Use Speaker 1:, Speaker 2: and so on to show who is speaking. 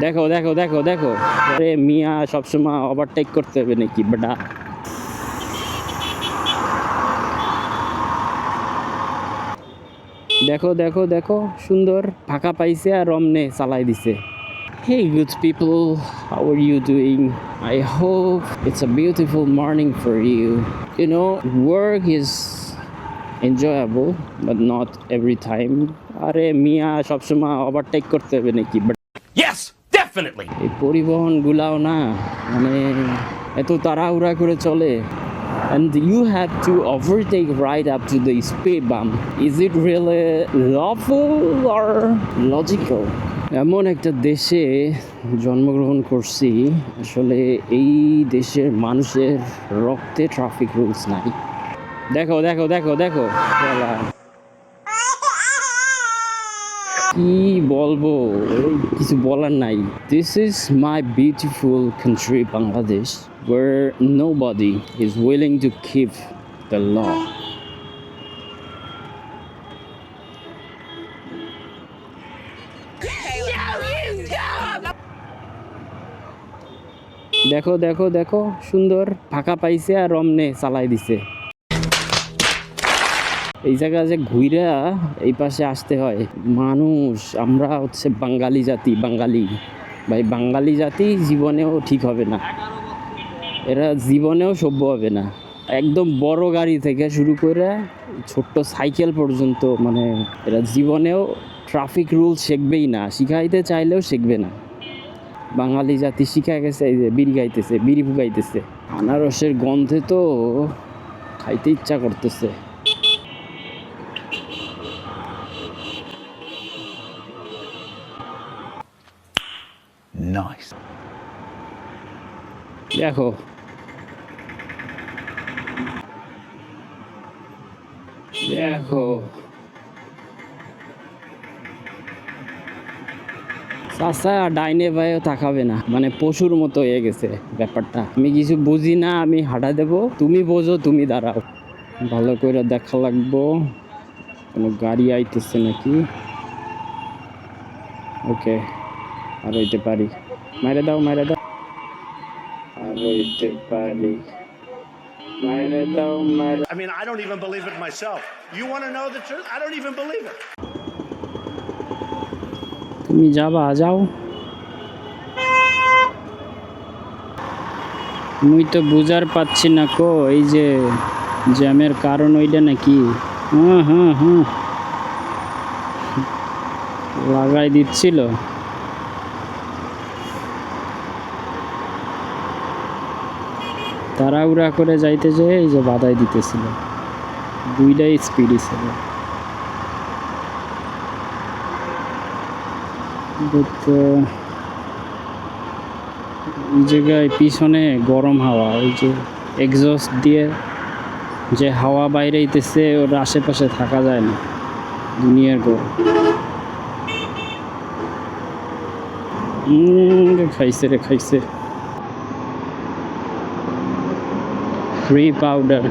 Speaker 1: দেখো দেখো দেখো দেখো, আরে মিয়া সবসময় ওভারটেক করতে হবে নাকি বেটা? দেখো দেখো দেখো, সুন্দর ফাঁকা পাইছে আর অমনে চালাই দিছে। Hey good people, how are you doing? I hope it's a beautiful morning for you. You know, work is enjoyable but not every time. আরে মিয়া সবসময় ওভারটেক করতে হবে নাকি?
Speaker 2: Yes, definitely.
Speaker 1: এই পরিবহন গুলাও না মানে এত তাড়াহুড়া করে চলে, and you have to overtake right up to the speed bump. Is it really lawful or logical? এমন একটা দেশে জন্মগ্রহণ করছি, আসলে এই দেশের মানুষের রক্তে ট্রাফিক রুলস নাই। দেখো দেখো দেখো দেখো, শালা। কি বলবো, কিছু বলার নাই। This is my beautiful country Bangladesh, where nobody is willing to keep the law. দেখো দেখো দেখো, সুন্দর ফাঁকা পাইছে আর অমনে চালাই দিছে। এই জায়গা যে ঘুইরা এই পাশে আসতে হয়। মানুষ আমরা হচ্ছে বাঙালি জাতি, বাঙালি ভাই, বাঙালি জাতি জীবনেও ঠিক হবে না, এরা জীবনেও সভ্য হবে না। একদম বড় গাড়ি থেকে শুরু করে ছোট্ট সাইকেল পর্যন্ত, মানে এরা জীবনেও ট্রাফিক রুল শিখবেই না, শিখাইতে চাইলেও শিখবে না। বাঙালি জাতি শিখা গেছে এই যে বিড়ি খাইতেছে, বিড়ি ফুকাইতেছে। আনারসের গন্ধে তো খাইতে ইচ্ছা করতেছে।
Speaker 2: Nice.
Speaker 1: দেখো দেখো, চাচা ডাইনে ভাইও তাকাবে না, মানে পশুর মতো হয়ে গেছে ব্যাপারটা। আমি কিছু বুঝি না, আমি হাঁটা দেবো, তুমি বোঝো, তুমি দাঁড়াও। ভালো করে দেখা লাগবো কোনো গাড়ি আইতেছে নাকি। ওকে, আর হইতে পারি, মাইরে দাও মাইরে দাও, আর হইতে পারি, মাইরে দাও মাইরে।
Speaker 3: I mean, I don't even believe it myself. You want to know the truth? I don't even believe it.
Speaker 1: তুমি যাবা, যাও। মুই তো বুঝার পাচ্ছি না কো, এই যে জ্যামের কারণ ওইটা নাকি? হ্যাঁ হ্যাঁ হ্যাঁ, লাগাই দিচ্ছিল। তাড়াহুড়া করে যাইতে যেয়ে এই যে বাধাই দিতেছিল, দুইটাই স্পিডই ছিল। এই জায়গায় পিছনে গরম হাওয়া, ওই যে এক্সস্ট দিয়ে যে হাওয়া বাইরে হইতেছে, ওর আশেপাশে থাকা যায় না, দুনিয়ার গরম। খাইছে রে খাইছে, ফ্রি পাউডার।